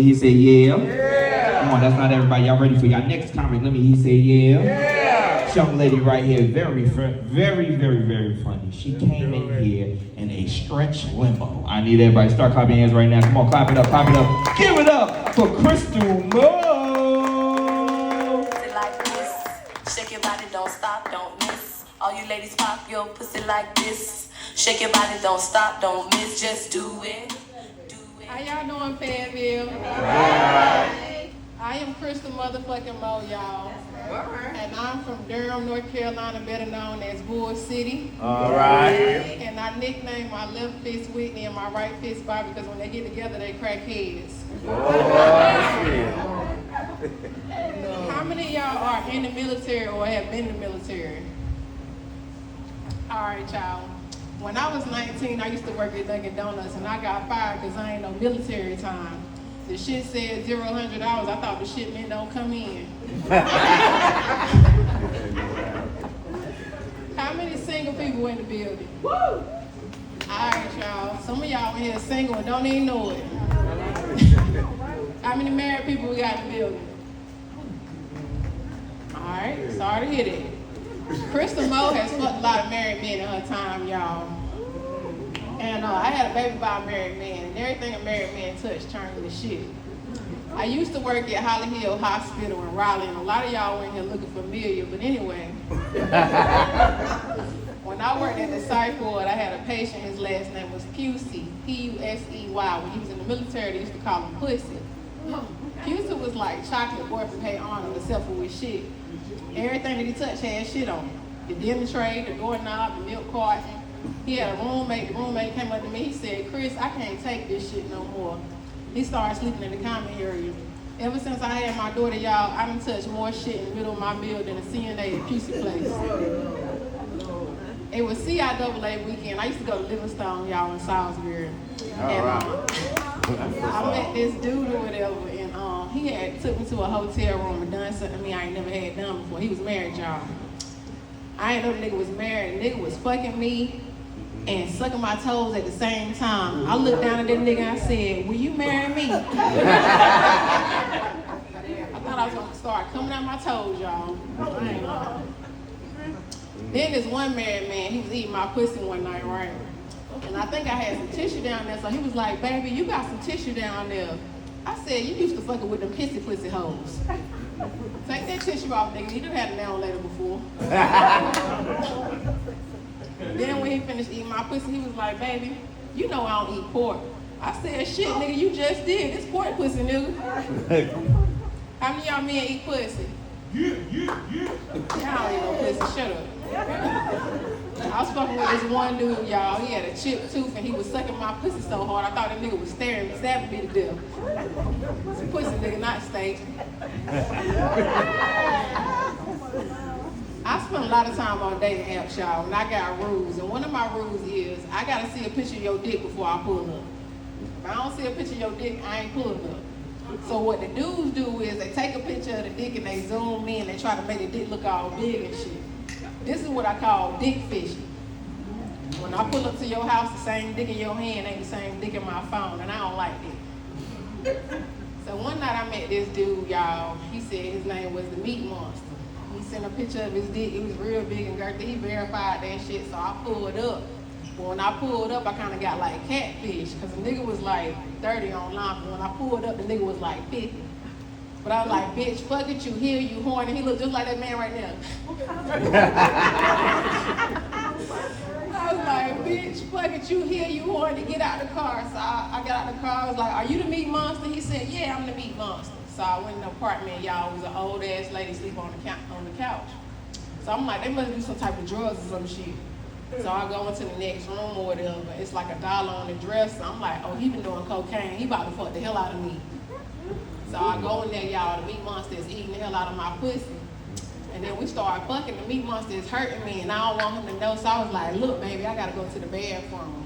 He said, yeah. Yeah. Come on, that's not everybody. Y'all ready for y'all next comment? Let me. He said, yeah. Yeah. This young lady right here, very funny. She came in here in a stretch limo. I need everybody to start clapping your hands right now. Come on, clap it up, clap it up. Give it up for Crystal Mo. Like this, shake your body, don't stop, don't miss. All you ladies pop your pussy like this. Shake your body, don't stop, don't miss, just do it. How y'all doing, Fayetteville? Right. I am Crystal motherfucking Mo, y'all. Right. And I'm from Durham, North Carolina, better known as Bull City. All right. And I nickname my left fist Whitney and my right fist Bobby because when they get together, they crack heads. How many of y'all are in the military or have been in the military? All right, y'all. When I was 19, I used to work at Dunkin' Donuts, and I got fired because I ain't no military time. The shit said 0 to 100 hours. I thought the shit meant don't come in. How many single people in the building? Woo! All right, y'all. Some of y'all in here single and don't even know it. How many married people we got in the building? All right, sorry to hear that. Crystal Mo has fucked a lot of married men in her time, y'all. And I had a baby by a married man, and everything a married man touched turned to shit. I used to work at Holly Hill Hospital in Raleigh, and a lot of y'all in here looking familiar, but anyway. When I worked at the psych ward, I had a patient, his last name was Pusey, P-U-S-E-Y. When he was in the military, they used to call him Pussy. Pusey was like chocolate boy from Hey Arnold, except for with shit. Everything that he touched had shit on it. The dinner tray, the doorknob, the milk carton. He had a roommate. The roommate came up to me. He said, Chris, I can't take this shit no more. He started sleeping in the common area. Ever since I had my daughter, y'all, I done touched more shit in the middle of my meal than a CNA at Pusey Place. It was CIAA weekend. I used to go to Livingstone, y'all, in Salisbury. And I met this dude or whatever, and he had took me to a hotel room and done something to me I ain't never had done before. He was married, y'all. I ain't know the nigga was married. The nigga was fucking me and sucking my toes at the same time. I looked down at that nigga and I said, will you marry me? I thought I was gonna start coming out my toes, y'all. I ain't know. Then this one married man, he was eating my pussy one night, right? And I think I had some tissue down there, so he was like, baby, you got some tissue down there. I said, you used to fucking with them pissy pussy hoes. Take that tissue off, nigga. You done had a nail later before. Then when he finished eating my pussy, he was like, baby, you know I don't eat pork. I said, shit, nigga, you just did. It's pork pussy, nigga. How many of y'all men eat pussy? Yeah. Y'all don't eat no pussy. Shut up. I was fucking with this one dude, y'all. He had a chipped tooth and he was sucking my pussy so hard, I thought that nigga was staring, stabbing me to death. It's a pussy nigga, not steak. I spend a lot of time on dating apps, y'all, and I got rules. And one of my rules is I gotta see a picture of your dick before I pull up. If I don't see a picture of your dick, I ain't pulling up. So what the dudes do is they take a picture of the dick and they zoom in, they try to make the dick look all big and shit. This is what I call dick fishing. When I pull up to your house, the same dick in your hand ain't the same dick in my phone, and I don't like that. So one night I met this dude, y'all. He said his name was the Meat Monster. He sent a picture of his dick. It was real big and girthy. He verified that shit, so I pulled up. But when I pulled up, I kind of got like catfish, because the nigga was like 30 online, but when I pulled up, the nigga was like 50. But I was like, bitch, fuck it, you here, you horny. He looked just like that man right now. I was like, bitch, fuck it, you here, you horny, get out the car. So I got out the car, I was like, are you the meat monster? He said, yeah, I'm the meat monster. So I went in the apartment, y'all, it was an old ass lady sleeping on the couch. So I'm like, they must do some type of drugs or some shit. So I go into the next room or whatever, it's like $1 on the dresser. I'm like, oh, he been doing cocaine, he about to fuck the hell out of me. So I go in there, y'all, the meat monster is eating the hell out of my pussy. And then we started fucking, the meat monster is hurting me, and I don't want him to know. So I was like, look, baby, I gotta go to the bathroom.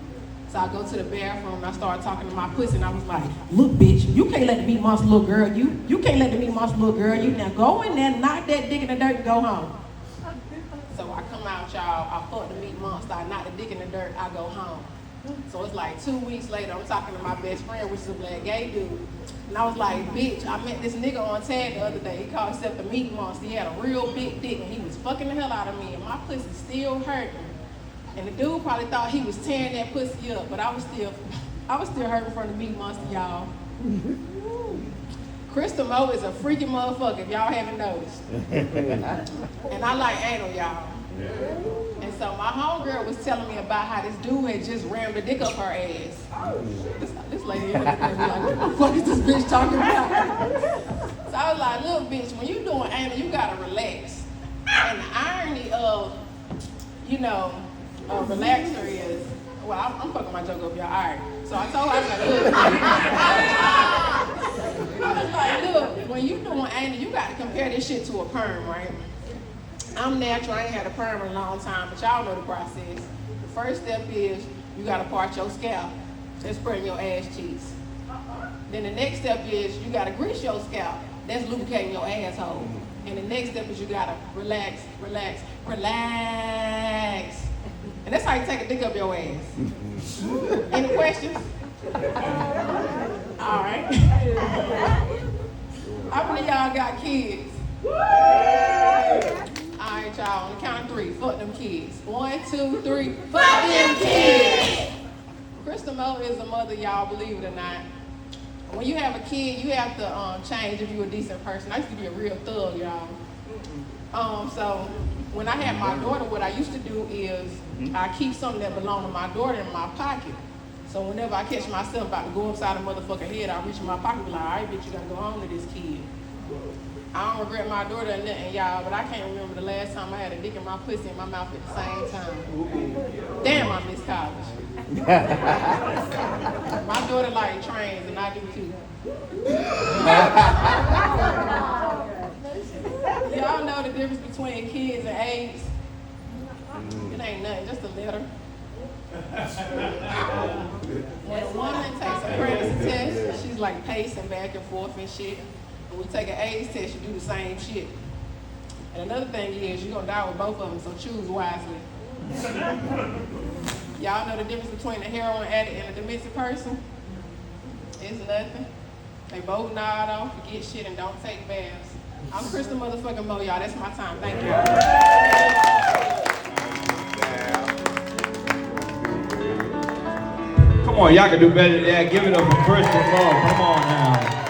So I go to the bathroom, and I started talking to my pussy, and I was like, look, bitch, you can't let the meat monster little girl, you can't let the meat monster little girl, you now go in there, knock that dick in the dirt, and go home. So I come out, y'all, I fuck the meat monster, I knock the dick in the dirt, I go home. So it's like 2 weeks later, I'm talking to my best friend, which is a black gay dude. And I was like, bitch, I met this nigga on tag the other day. He called himself the Meat Monster. He had a real big dick and he was fucking the hell out of me. And my pussy still hurting. And the dude probably thought he was tearing that pussy up, but I was still hurting from the Meat Monster, y'all. Crystal Mo is a freaky motherfucker, if y'all haven't noticed. And I like anal, y'all. And so my homegirl was telling me about how this dude had just rammed a dick up her ass. This lady looking at me like, what the fuck is this bitch talking about? So I was like, look, bitch, when you doing anal, you gotta relax. And the irony of, you know, a relaxer is, well, I'm fucking my joke up, y'all. All right. So I told her, I was like, look, when you doing anal, you got to compare this shit to a perm, right? I'm natural. I ain't had a perm in a long time, but y'all know the process. The first step is you got to part your scalp. That's spreading your ass cheeks. Then the next step is you got to grease your scalp. That's lubricating your asshole. And the next step is you got to relax, relax, relax. And that's how you take a dick up your ass. Any questions? All right. How many of y'all got kids? All right, y'all, on the count of 3, fuck them kids. 1, 2, 3, fuck them kids! Crystal Mo is a mother, y'all, believe it or not. When you have a kid, you have to change if you're a decent person. I used to be a real thug, y'all. So when I had my daughter, what I used to do is I keep something that belonged to my daughter in my pocket. So whenever I catch myself about to go upside a motherfucking head, I reach in my pocket and be like, all right, bitch, you gotta go home to this kid. I don't regret my daughter or nothing, y'all, but I can't remember the last time I had a dick in my pussy in my mouth at the same time. Damn, I miss college. My daughter like trains, and I do too. Y'all know the difference between kids and AIDS? It ain't nothing, just a letter. When a woman takes a pregnancy test, she's like pacing back and forth and shit. When we take an AIDS test, you do the same shit. And another thing is, you're gonna die with both of them, so choose wisely. Y'all know the difference between a heroin addict and a demented person? It's nothing. They both nod off, forget shit, and don't take baths. I'm Crystal motherfucking Mo, y'all. That's my time. Thank you. Come on, y'all can do better than that. Give it up for Crystal Mo. Come on now.